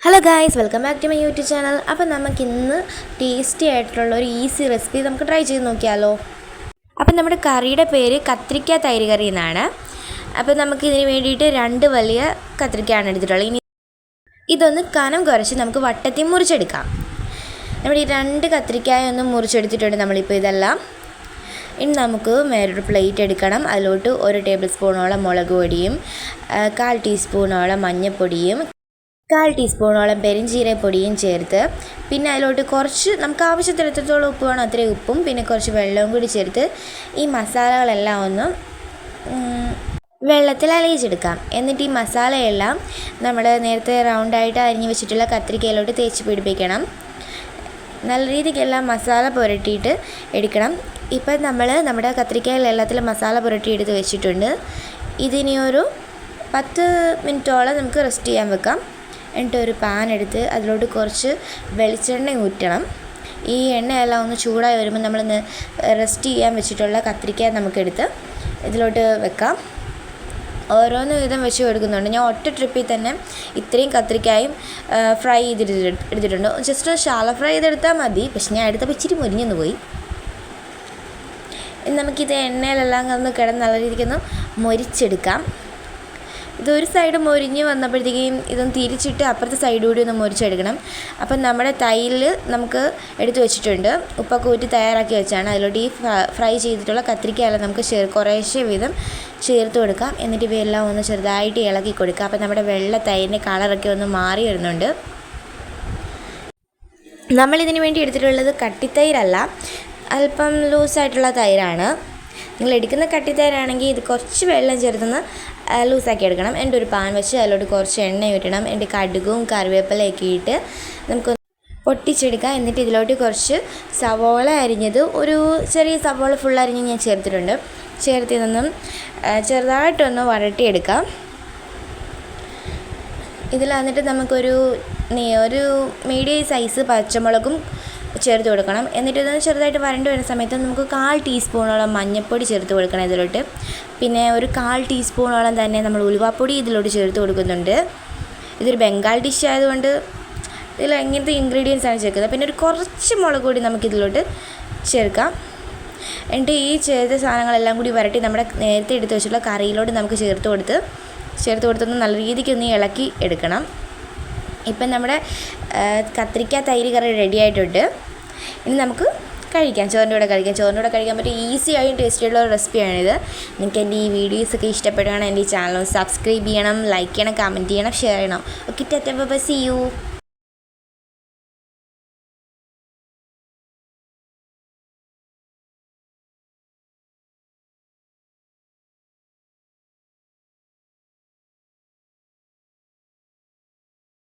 Hello guys, welcome back to my YouTube channel. അപ്പോൾ നമുക്കിന്ന് tasty ആയിട്ടുള്ള ഒരു ഈസി റെസിപ്പി നമുക്ക് ട്രൈ ചെയ്ത് നോക്കിയാലോ. അപ്പം നമ്മുടെ കറിയുടെ പേര് കത്രിക്ക തൈര് കറി എന്നാണ്. അപ്പോൾ നമുക്കിതിന് വേണ്ടിയിട്ട് 2 വലിയ കത്രിക്കയാണ് എടുത്തിട്ടുള്ളത്. ഇനി ഇതൊന്ന് കനം കുറച്ച് നമുക്ക് വട്ടത്തിൽ മുറിച്ചെടുക്കാം. നമ്മുടെ ഈ 2 കത്രിക്കായ ഒന്ന് മുറിച്ചെടുത്തിട്ടുണ്ട് നമ്മളിപ്പോൾ ഇതെല്ലാം. ഇനി നമുക്ക് വേറൊരു പ്ലേറ്റ് എടുക്കണം. അതിലോട്ട് 1 ടേബിൾ സ്പൂണോളം മുളക് പൊടിയും 1/4 ടീസ്പൂണോളം മഞ്ഞൾപ്പൊടിയും 1/4 ടീസ്പൂണോളം പെരുംജീരകപ്പൊടിയും ചേർത്ത്, പിന്നെ അതിലോട്ട് കുറച്ച് നമുക്ക് ആവശ്യത്തിനെത്രത്തോളം ഉപ്പ് വേണം അത്രയും ഉപ്പും പിന്നെ കുറച്ച് വെള്ളവും കൂടി ചേർത്ത് ഈ മസാലകളെല്ലാം ഒന്ന് വെള്ളത്തിൽ അലിയിച്ചെടുക്കാം. എന്നിട്ട് ഈ മസാലയെല്ലാം നമ്മൾ നേരത്തെ റൗണ്ടായിട്ട് അരിഞ്ഞ് വെച്ചിട്ടുള്ള കത്രിക്കയിലോട്ട് തേച്ച് പിടിപ്പിക്കണം. നല്ല രീതിക്കെല്ലാം മസാല പുരട്ടിയിട്ട് എടുക്കണം. ഇപ്പം നമ്മൾ നമ്മുടെ കത്രിക്കയിൽ എല്ലാത്തിലും മസാല പുരട്ടി എടുത്ത് വെച്ചിട്ടുണ്ട്. ഇതിനി ഒരു 10 മിനിറ്റോളം നമുക്ക് റെസ്റ്റ് ചെയ്യാൻ വെക്കാം. എന്നിട്ട് ഒരു പാൻ എടുത്ത് അതിലോട്ട് കുറച്ച് വെളിച്ചെണ്ണ ഊറ്റണം. ഈ എണ്ണയെല്ലാം ഒന്ന് ചൂടായി വരുമ്പോൾ നമ്മൾ റെസ്റ്റ് ചെയ്യാൻ വെച്ചിട്ടുള്ള കത്രിക്ക നമുക്കെടുത്ത് ഇതിലോട്ട് വെക്കാം. ഓരോന്ന് വിധം വെച്ച് കൊടുക്കുന്നുണ്ട്. ഞാൻ ഒറ്റ ട്രിപ്പിൽ തന്നെ ഇത്രയും കത്രിക്കായും ഫ്രൈ എടുത്തിട്ടുണ്ട്. ജസ്റ്റ് ഷാലോ ഫ്രൈ ചെയ്തെടുത്താൽ മതി, പക്ഷെ ഞാൻ എടുത്തപ്പോൾ ഇച്ചിരി മുരിഞ്ഞെന്ന് പോയി. നമുക്കിത് എണ്ണയിലെല്ലാം ഒന്ന് കിടന്ന് നല്ല രീതിക്കൊന്ന് മൊരിച്ചെടുക്കാം. ഇതൊരു സൈഡ് മൊരിഞ്ഞ് വന്നപ്പോഴത്തേക്കും ഇതൊന്ന് തിരിച്ചിട്ട് അപ്പുറത്തെ സൈഡ് കൂടി ഒന്ന് മൊരിച്ചെടുക്കണം. അപ്പം നമ്മുടെ തൈര് നമുക്ക് എടുത്ത് വെച്ചിട്ടുണ്ട്, ഉപ്പൊക്കെ ഊറ്റി തയ്യാറാക്കി വെച്ചാണ്. അതിലോട്ട് ഈ ഫ്രൈ ചെയ്തിട്ടുള്ള കത്രിക്കയെല്ലാം നമുക്ക് കുറേശ്ശെ വീതം ചേർത്ത് കൊടുക്കാം. എന്നിട്ട് ഇവയെല്ലാം ഒന്ന് ചെറുതായിട്ട് ഇളക്കി കൊടുക്കാം. അപ്പം നമ്മുടെ വെള്ള തൈരിൻ്റെ കളറൊക്കെ ഒന്ന് മാറി വരുന്നുണ്ട്. നമ്മളിതിന് വേണ്ടി എടുത്തിട്ടുള്ളത് കട്ടിത്തൈരല്ല, അല്പം ലൂസായിട്ടുള്ള തൈരാണ്. നിങ്ങൾ എടുക്കുന്ന കട്ടിത്തൈരാണെങ്കിൽ ഇത് കുറച്ച് വെള്ളം ചേർത്തൊന്ന് ലൂസാക്കി എടുക്കണം. എൻ്റെ ഒരു പാൻ വെച്ച് അതിലോട്ട് കുറച്ച് എണ്ണ ഇടണം. എൻ്റെ കടുകും കറിവേപ്പിലയൊക്കെ ഇട്ട് നമുക്ക് പൊട്ടിച്ചെടുക്കാം. എന്നിട്ട് ഇതിലോട്ട് കുറച്ച് സവോള അരിഞ്ഞത്, ഒരു ചെറിയ സവോള ഫുൾ അരിഞ്ഞ് ഞാൻ ചേർത്തിട്ടുണ്ട്. ചേർത്ത് ഇതൊന്നും ചെറുതായിട്ടൊന്ന് വഴട്ടിയെടുക്കാം. ഇതിൽ വന്നിട്ട് നമുക്കൊരു മീഡിയം സൈസ് പച്ചമുളകും ചേർത്ത് കൊടുക്കണം. എന്നിട്ട് ഇതൊന്ന് ചെറുതായിട്ട് വരണ്ട് വരുന്ന സമയത്ത് നമുക്ക് 1/4 ടീസ്പൂണോളം മഞ്ഞൾപ്പൊടി ചേർത്ത് കൊടുക്കണം ഇതിലോട്ട്. പിന്നെ ഒരു 1/4 ടീസ്പൂണോളം തന്നെ നമ്മൾ ഉലുവാപ്പൊടി ഇതിലോട്ട് ചേർത്ത് കൊടുക്കുന്നുണ്ട്. ഇതൊരു ബംഗാൾ ഡിഷ് ആയതുകൊണ്ട് ഇതിൽ എങ്ങനത്തെ ഇൻഗ്രീഡിയൻസ് ആണ് ചേർക്കുന്നത്. പിന്നെ ഒരു കുറച്ച് മുളക് പൊടി നമുക്കിതിലോട്ട് ചേർക്കാം. എന്നിട്ട് ഈ ചേർത്ത സാധനങ്ങളെല്ലാം കൂടി വരട്ടി നമ്മുടെ നേരത്തെ എടുത്ത് വെച്ചിട്ടുള്ള കറിയിലോട്ട് നമുക്ക് ചേർത്ത് കൊടുത്തൊന്ന് നല്ല രീതിക്കൊന്ന് ഇളക്കി എടുക്കണം. ഇപ്പം നമ്മുടെ കത്രിക്ക തൈര് കറി റെഡി ആയിട്ടുണ്ട്. ഇനി നമുക്ക് കഴിക്കാം, ചോറിൻ്റെ കൂടെ കഴിക്കാൻ പറ്റിയ ഈസി ആയും ടേസ്റ്റി ആയിട്ടുള്ള ഒരു റെസിപ്പിയാണിത്. നിങ്ങൾക്ക് എൻ്റെ ഈ വീഡിയോസൊക്കെ ഇഷ്ടപ്പെടുകയാണെങ്കിൽ എൻ്റെ ഈ ചാനൽ സബ്സ്ക്രൈബ് ചെയ്യണം, ലൈക്ക് ചെയ്യണം, കമൻറ്റ് ചെയ്യണം, ഷെയർ ചെയ്യണം. Okay, tata, bye bye, see U.